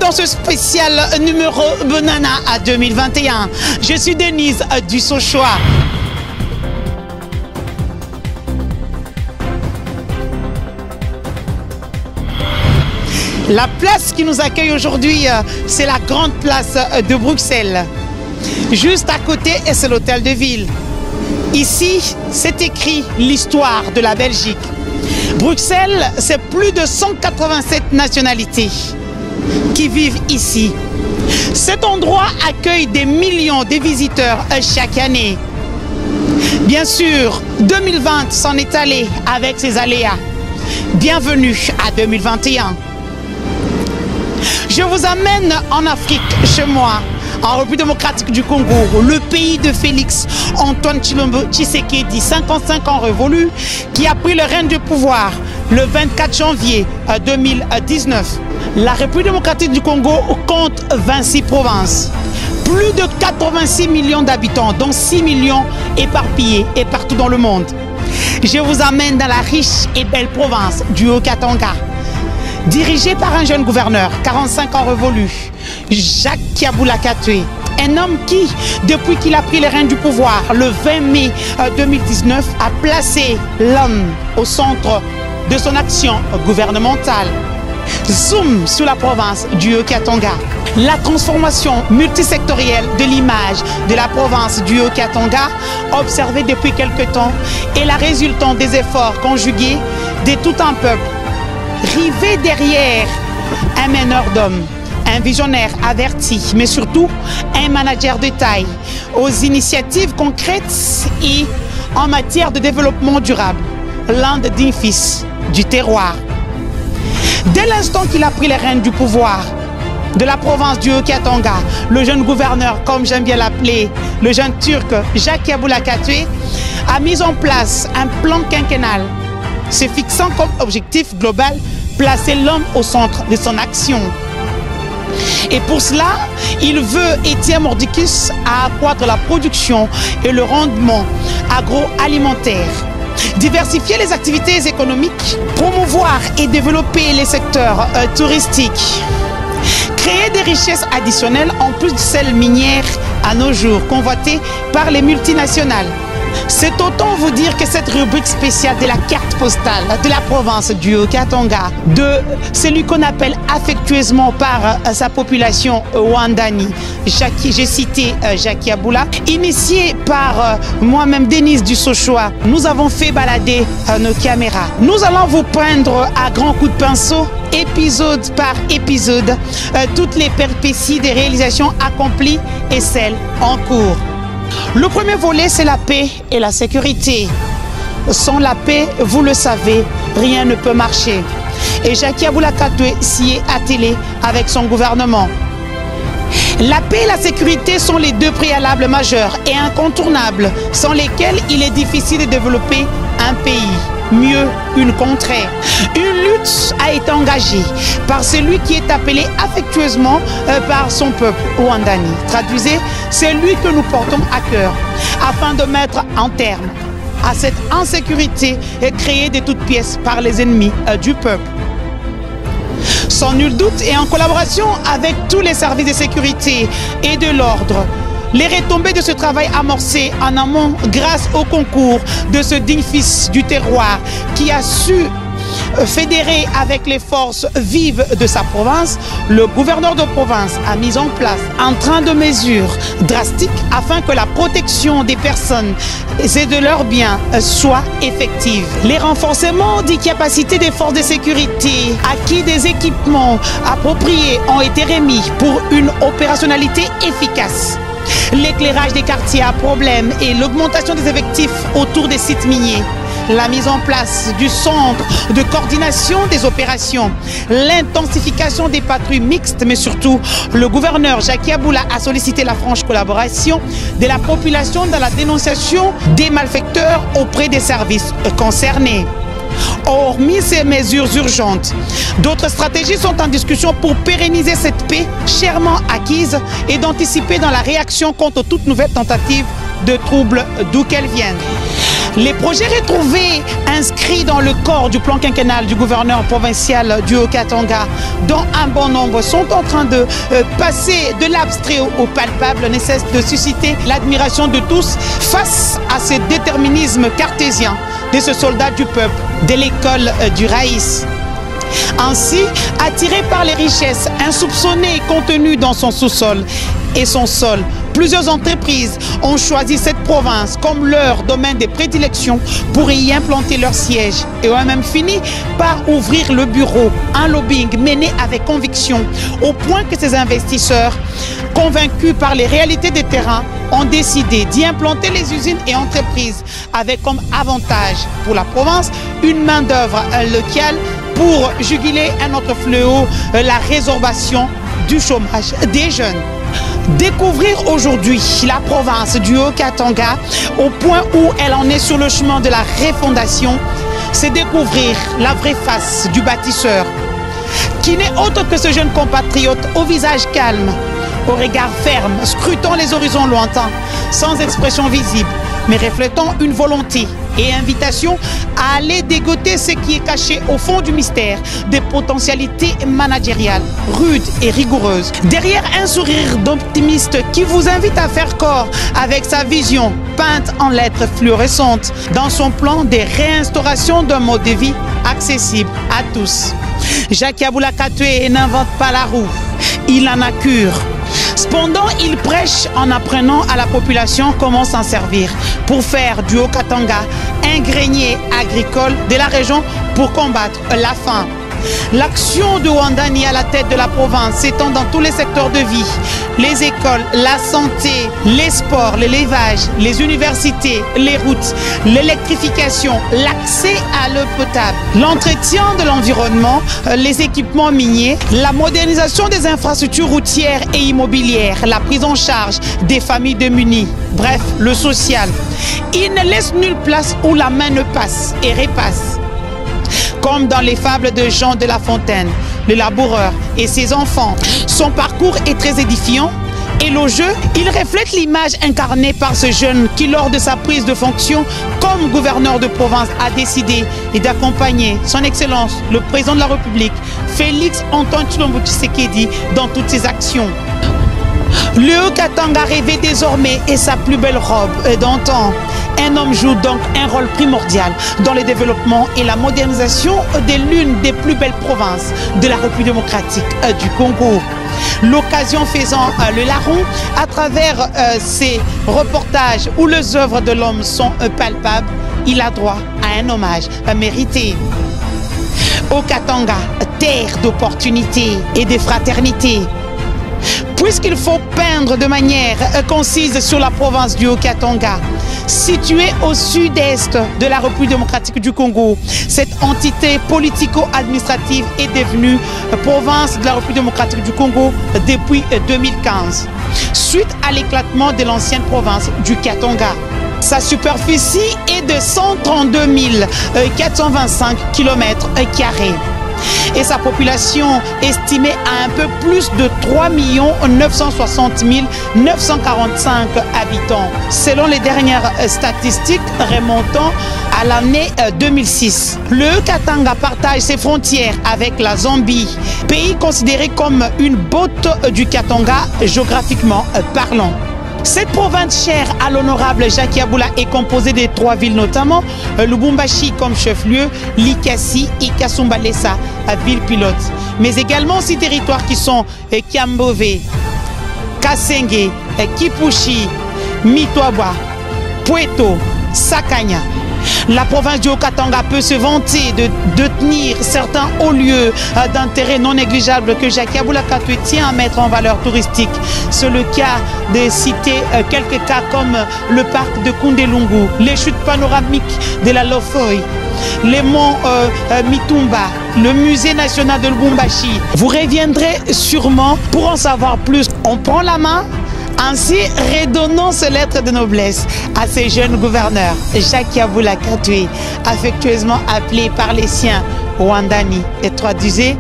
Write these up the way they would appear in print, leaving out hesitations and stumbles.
dans ce spécial numéro Banana à 2021. Je suis Denise du Sochoa. La place qui nous accueille aujourd'hui, c'est la grande place de Bruxelles. Juste à côté, c'est l'hôtel de ville. Ici, c'est écrit l'histoire de la Belgique. Bruxelles, c'est plus de 187 nationalités qui vivent ici. Cet endroit accueille des millions de visiteurs chaque année. Bien sûr, 2020 s'en est allé avec ses aléas. Bienvenue à 2021. Je vous amène en Afrique, chez moi, en République démocratique du Congo, le pays de Félix Antoine Tshilombo Tshisekedi, 55 ans révolus, qui a pris le règne du pouvoir le 24 janvier 2019. La République démocratique du Congo compte 26 provinces, plus de 86 millions d'habitants, dont 6 millions éparpillés et partout dans le monde. Je vous amène dans la riche et belle province du Haut-Katanga, dirigé par un jeune gouverneur, 45 ans révolu, Jacques Kiaboula Katwe. Un homme qui, depuis qu'il a pris les rênes du pouvoir, le 20 mai 2019, a placé l'homme au centre de son action gouvernementale. Zoom sur la province du Haut-Katanga. La transformation multisectorielle de l'image de la province du Haut-Katanga, observée depuis quelque temps, est la résultante des efforts conjugués de tout un peuple, rivé derrière un meneur d'hommes, un visionnaire averti, mais surtout un manager de taille, aux initiatives concrètes et en matière de développement durable, l'un des dignes fils du terroir. Dès l'instant qu'il a pris les rênes du pouvoir de la province du Haut-Katanga, le jeune gouverneur, comme j'aime bien l'appeler, le jeune turc Jacques Kiaboula Katwe, a mis en place un plan quinquennal se fixant comme objectif global placer l'homme au centre de son action. Et pour cela, il veut et tient mordicus à accroître la production et le rendement agroalimentaire, diversifier les activités économiques, promouvoir et développer les secteurs touristiques, créer des richesses additionnelles en plus de celles minières à nos jours convoitées par les multinationales. C'est autant vous dire que cette rubrique spéciale de la carte postale de la province du Haut-Katanga, de celui qu'on appelle affectueusement par sa population Wandani, j'ai cité Jacques Kiaboula, initié par moi-même Denise du Sochoa, nous avons fait balader nos caméras. Nous allons vous prendre à grands coups de pinceau, épisode par épisode, toutes les péripéties des réalisations accomplies et celles en cours. Le premier volet, c'est la paix et la sécurité. Sans la paix, vous le savez, rien ne peut marcher. Et Jacques Kiaboula Katwe s'y est attelé avec son gouvernement. La paix et la sécurité sont les deux préalables majeurs et incontournables, sans lesquels il est difficile de développer un pays, mieux une contrée. Une lutte a été engagée par celui qui est appelé affectueusement par son peuple, Wandani. Traduisez, c'est lui que nous portons à cœur, afin de mettre un terme à cette insécurité créée de toutes pièces par les ennemis du peuple. Sans nul doute et en collaboration avec tous les services de sécurité et de l'ordre, les retombées de ce travail amorcé en amont grâce au concours de ce digne fils du terroir qui a su fédérer avec les forces vives de sa province, le gouverneur de province a mis en place un train de mesures drastiques afin que la protection des personnes et de leurs biens soit effective. Les renforcements des capacités des forces de sécurité, acquis des équipements appropriés ont été remis pour une opérationnalité efficace. L'éclairage des quartiers à problème et l'augmentation des effectifs autour des sites miniers, la mise en place du centre de coordination des opérations, l'intensification des patrouilles mixtes, mais surtout le gouverneur Jacques Kiaboula a sollicité la franche collaboration de la population dans la dénonciation des malfaiteurs auprès des services concernés. Hormis ces mesures urgentes, d'autres stratégies sont en discussion pour pérenniser cette paix chèrement acquise et d'anticiper dans la réaction contre toute nouvelle tentative de troubles d'où qu'elles viennent. Les projets retrouvés inscrits dans le corps du plan quinquennal du gouverneur provincial du Haut-Katanga, dont un bon nombre sont en train de passer de l'abstrait au palpable, ne cessent de susciter l'admiration de tous face à ce déterminisme cartésien de ce soldat du peuple, de l'école du Raïs. Ainsi, attiré par les richesses insoupçonnées contenues dans son sous-sol et son sol, plusieurs entreprises ont choisi cette province comme leur domaine de prédilection pour y implanter leur siège et ont même fini par ouvrir le bureau, un lobbying mené avec conviction, au point que ces investisseurs, convaincus par les réalités des terrains, ont décidé d'y implanter les usines et entreprises avec comme avantage pour la province une main-d'œuvre locale pour juguler un autre fléau, la résorbation du chômage des jeunes. Découvrir aujourd'hui la province du Haut-Katanga au point où elle en est sur le chemin de la refondation, c'est découvrir la vraie face du bâtisseur, qui n'est autre que ce jeune compatriote au visage calme, au regard ferme, scrutant les horizons lointains, sans expression visible, mais reflétant une volonté et invitation à aller dégoter ce qui est caché au fond du mystère des potentialités managériales, rudes et rigoureuses. Derrière un sourire d'optimiste qui vous invite à faire corps avec sa vision peinte en lettres fluorescentes dans son plan de réinstauration d'un mode de vie accessible à tous. Jacques Yabula Katwe n'invente pas la roue, il en a cure. Cependant, il prêche en apprenant à la population comment s'en servir pour faire du Haut-Katanga un grenier agricole de la région pour combattre la faim. L'action de Wandani à la tête de la province s'étend dans tous les secteurs de vie, les écoles, la santé, les sports, l'élevage, les universités, les routes, l'électrification, l'accès à l'eau potable, l'entretien de l'environnement, les équipements miniers, la modernisation des infrastructures routières et immobilières, la prise en charge des familles démunies, bref, le social. Il ne laisse nulle place où la main ne passe et repasse. Comme dans les fables de Jean de La Fontaine, le laboureur et ses enfants. Son parcours est très édifiant et le jeu, il reflète l'image incarnée par ce jeune qui, lors de sa prise de fonction comme gouverneur de province, a décidé d'accompagner son Excellence, le président de la République, Félix Antoine Tshilombo Tshisekedi, dans toutes ses actions. Le Haut-Katanga rêvait désormais et sa plus belle robe d'antan. Un homme joue donc un rôle primordial dans le développement et la modernisation de l'une des plus belles provinces de la République démocratique du Congo. L'occasion faisant le larron à travers ces reportages où les œuvres de l'homme sont palpables, il a droit à un hommage mérité. Haut-Katanga, terre d'opportunités et de fraternité. Puisqu'il faut peindre de manière concise sur la province du Haut-Katanga, située au sud-est de la République démocratique du Congo, cette entité politico-administrative est devenue province de la République démocratique du Congo depuis 2015, suite à l'éclatement de l'ancienne province du Katanga. Sa superficie est de 132 425 km². Et sa population estimée à un peu plus de 3 960 945 habitants, selon les dernières statistiques remontant à l'année 2006. Le Katanga partage ses frontières avec la Zambie, pays considéré comme une botte du Katanga géographiquement parlant. Cette province chère à l'honorable Jacques Yabula est composée de 3 villes notamment, Lubumbashi comme chef-lieu, Likasi et Kasumbalesa, ville pilote. Mais également 6 territoires qui sont Kiambove, Kasenge, Kipushi, Mitwaba, Pweto, Sakanya. La province du Haut-Katanga peut se vanter de tenir certains hauts lieux d'intérêt non négligeables que Jacques Yabula Katwe tient à mettre en valeur touristique. C'est le cas de citer quelques cas comme le parc de Kundelungu, les chutes panoramiques de la Lofoy, les monts Mitumba, le musée national de Lubumbashi. Vous reviendrez sûrement pour en savoir plus. On prend la main. Ainsi, redonnons ce lettre de noblesse à ce jeune gouverneur, Jacques Yabula Katwe, affectueusement appelé par les siens Wandani, et traduisez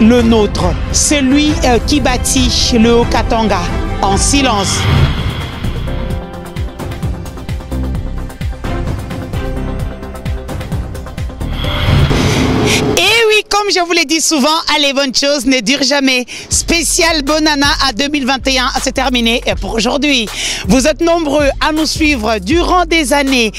le nôtre, celui qui bâtit le Haut-Katanga en silence. Comme je vous l'ai dit souvent, les bonnes choses ne durent jamais. Spécial Bonana à 2021, c'est terminé pour aujourd'hui. Vous êtes nombreux à nous suivre durant des années.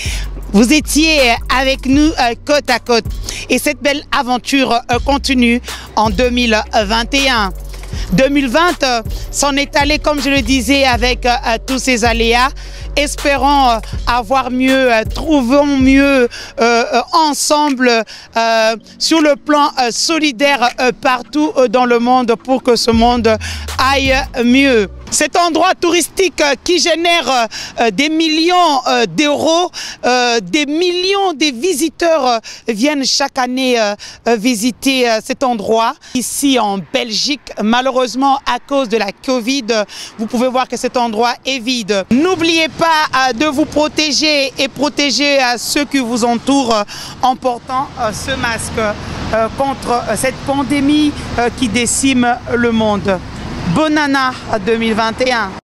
Vous étiez avec nous côte à côte. Et cette belle aventure continue en 2021. 2020 s'en est allé, comme je le disais, avec tous ces aléas. Espérons avoir mieux, trouvons mieux ensemble sur le plan solidaire partout dans le monde pour que ce monde aille mieux. Cet endroit touristique qui génère des millions d'euros, des millions de visiteurs viennent chaque année visiter cet endroit. Ici en Belgique, malheureusement à cause de la Covid, vous pouvez voir que cet endroit est vide. N'oubliez pas de vous protéger et protéger ceux qui vous entourent en portant ce masque contre cette pandémie qui décime le monde. Bonana 2021.